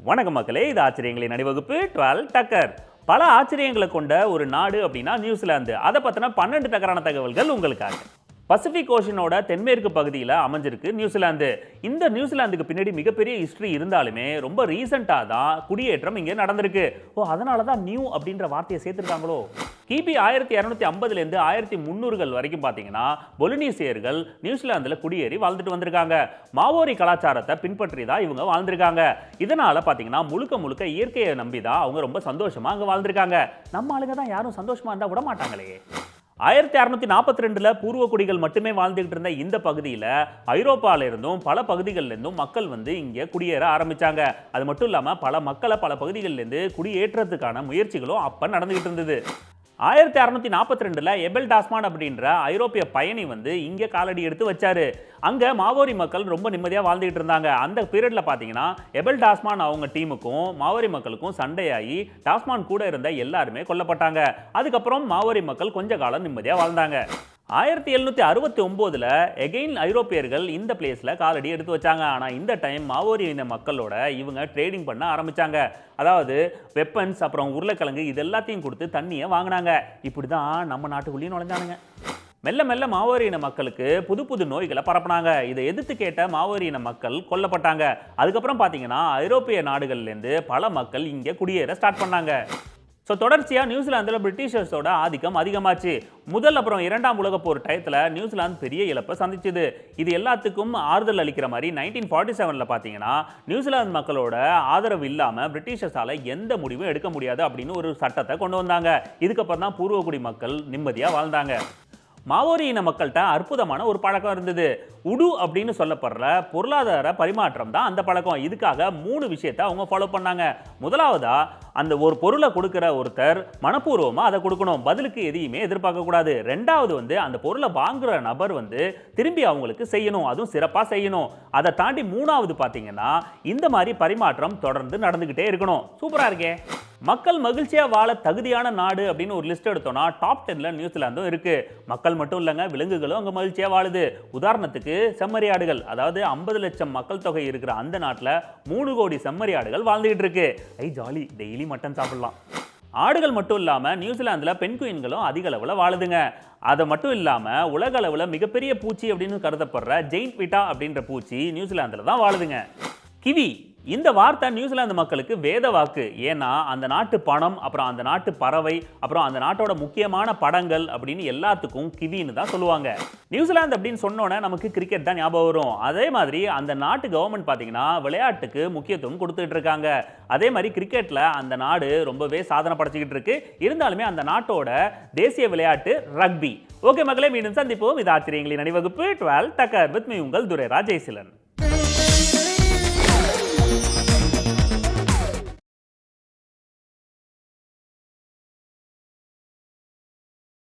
வணக்கம் மக்களே, இது ஆச்சரியங்களின் அணிவகுப்பு 12 டக்கர். பல ஆச்சரியங்களை கொண்ட ஒரு நாடு அப்படின்னா நியூசிலாந்து. அதை பற்றின 12 டக்கரான தகவல்கள் உங்களுக்காக. பசிபிக் ஓஷனோட தென்மேற்கு பகுதியில் அமைஞ்சிருக்கு நியூசிலாந்து. இந்த நியூசிலாந்துக்கு பின்னாடி மிகப்பெரிய ஹிஸ்டரி இருந்தாலுமே ரொம்ப ரீசெண்டாக தான் குடியேற்றம் இங்கே நடந்திருக்கு. அதனால தான் நியூ அப்படின்ற வார்த்தையை சேர்த்துருக்காங்களோ. கிபி 1250லேருந்து 1300கள் வரைக்கும் பார்த்தீங்கன்னா பொலினீசியர்கள் நியூசிலாந்தில் குடியேறி வாழ்ந்துட்டு வந்திருக்காங்க. மாவோரி கலாச்சாரத்தை பின்பற்றி தான் இவங்க வாழ்ந்திருக்காங்க. இதனால பார்த்தீங்கன்னா முழுக்க முழுக்க இயற்கையை நம்பி தான் அவங்க ரொம்ப சந்தோஷமா அங்கே வாழ்ந்திருக்காங்க. நம்ம ஆளுங்க தான் யாரும் சந்தோஷமா இருந்தால் விட மாட்டாங்களே. 1642ல் பூர்வ குடிகள் மட்டுமே வாழ்ந்துகிட்டு இருந்த இந்த பகுதியில் ஐரோப்பால இருந்தும் பல பகுதிகளில் இருந்தும் மக்கள் வந்து இங்கே குடியேற ஆரம்பிச்சாங்க. அது மட்டும் இல்லாமல் பல மக்களை பல பகுதிகளிலிருந்து குடியேற்றத்துக்கான முயற்சிகளும் அப்போ நடந்துகிட்டு இருந்தது. 1642ல் எபெல் டாஸ்மான் அப்படின்ற ஐரோப்பிய பயணி வந்து இங்கே காலடி எடுத்து வச்சாரு. அங்கே மாவோரி மக்கள் ரொம்ப நிம்மதியாக வாழ்ந்துகிட்டு இருந்தாங்க. அந்த பீரியடில் பார்த்தீங்கன்னா எபெல் டாஸ்மான் அவங்க டீமுக்கும் மாவோரி மக்களுக்கும் சண்டையாகி டாஸ்மான் கூட இருந்த எல்லாருமே கொல்லப்பட்டாங்க. அதுக்கப்புறம் மாவோரி மக்கள் கொஞ்ச காலம் நிம்மதியாக வாழ்ந்தாங்க. 1769ல் எகெயின் ஐரோப்பியர்கள் இந்த பிளேஸில் காலடி எடுத்து வச்சாங்க. ஆனால் இந்த டைம் மாவோரி இன மக்களோட இவங்க ட்ரேடிங் பண்ண ஆரம்பித்தாங்க. அதாவது வெப்பன்ஸ், அப்புறம் உருளைக்கிழங்கு இது எல்லாத்தையும் கொடுத்து தண்ணியை வாங்கினாங்க. இப்படி தான் நம்ம நாட்டுக்குள்ளேயும் நுழைஞ்சானுங்க. மெல்ல மெல்ல மாவோரி இன மக்களுக்கு புது புது நோய்களை பரப்புனாங்க. இதை எதிர்த்து கேட்ட மாவோரி இன மக்கள் கொல்லப்பட்டாங்க. அதுக்கப்புறம் பார்த்தீங்கன்னா ஐரோப்பிய நாடுகள்லேருந்து பல மக்கள் இங்கே குடியேற ஸ்டார்ட் பண்ணாங்க. தொடர்ச்சியாக நியூசிலாந்தில் பிரிட்டிஷர்ஸோட ஆதிக்கம் அதிகமாச்சு. முதல் அப்புறம் இரண்டாம் உலக போர் டயத்தில் நியூசிலாந்து பெரிய இழப்பை சந்திச்சுது. இது எல்லாத்துக்கும் ஆறுதல் அளிக்கிற மாதிரி 1947ல் பார்த்தீங்கன்னா நியூசிலாந்து மக்களோட ஆதரவு இல்லாமல் பிரிட்டிஷர்ஸால் எந்த முடிவும் எடுக்க முடியாது அப்படின்னு ஒரு சட்டத்தை கொண்டு வந்தாங்க. இதுக்கப்புறம் தான் பூர்வகுடி மக்கள் நிம்மதியாக வாழ்ந்தாங்க. மாவோரி இன மக்கள்கிட்ட அற்புதமான ஒரு பழக்கம் இருந்தது. உடு அப்படின்னு சொல்லப்படுற பொருளாதார பரிமாற்றம் தான் அந்த பழக்கம். இதுக்காக 3 விஷயத்தை அவங்க ஃபாலோ பண்ணாங்க. முதலாவதா, அந்த ஒரு பொருளை கொடுக்குற ஒருத்தர் மனப்பூர்வமாக அதை கொடுக்கணும், பதிலுக்கு எதையுமே எதிர்பார்க்கக்கூடாது. ரெண்டாவது வந்து அந்த பொருளை வாங்குற நபர் வந்து திரும்பி அவங்களுக்கு செய்யணும், அதுவும் சிறப்பாக செய்யணும். அதை தாண்டி மூணாவது பார்த்தீங்கன்னா இந்த மாதிரி பரிமாற்றம் தொடர்ந்து நடந்துக்கிட்டே இருக்கணும். சூப்பராக இருக்கே. மக்கள் மகிழ்ச்சியாக வாழ தகுதியான நாடு அப்படின்னு ஒரு லிஸ்ட் எடுத்தோம்னா டாப் 10ல் நியூசிலாந்தும் இருக்கு. மக்கள் மட்டும் இல்லைங்க, விலங்குகளும் அங்கே மகிழ்ச்சியாக வாழுது. உதாரணத்துக்கு செம்மறியாடுகள், அதாவது 50 லட்சம் மக்கள் தொகை இருக்கிற அந்த நாட்டில் 3 கோடி செம்மறியாடுகள் வாழ்ந்துகிட்டு இருக்கு. ஜாலி, டெய்லி மட்டன் சாப்பிடலாம். ஆடுகள் மட்டும் இல்லாமல் நியூசிலாந்தில் பென்குயின்களும் அதிக அளவில் வாழுதுங்க. அது மட்டும் இல்லாமல் உலக அளவில் மிகப்பெரிய பூச்சி அப்படின்னு கருதப்படுற ஜெயின்ட் விட்டா அப்படின்ற பூச்சி நியூசிலாந்தில் தான் வாழுதுங்க. கிவி, இந்த வார்த்தை நியூசிலாந்து மக்களுக்கு வேத வாக்கு. ஏன்னா அந்த நாட்டு பணம், அப்புறம் அந்த நாட்டு பறவை, அப்புறம் அந்த நாட்டோட முக்கியமான படங்கள் அப்படின்னு எல்லாத்துக்கும் கிவின்னு தான் சொல்லுவாங்க. நியூசிலாந்து அப்படின்னு சொன்னோன்னே நமக்கு கிரிக்கெட் தான் ஞாபகம் வரும். அதே மாதிரி அந்த நாட்டு கவர்மெண்ட் பார்த்தீங்கன்னா விளையாட்டுக்கு முக்கியத்துவம் கொடுத்துட்டு இருக்காங்க. அதே மாதிரி கிரிக்கெட்டில் அந்த நாடு ரொம்பவே சாதனை படைச்சிக்கிட்டு இருக்கு. இருந்தாலுமே அந்த நாட்டோட தேசிய விளையாட்டு ரக்பி. ஓகே மக்களே, மீண்டும் சந்திப்போம். இது ஆச்சரியங்களின் அணிவகுப்பு 12 டக்கர் வித் மீ உங்கள் துரை ராஜேசிலன்.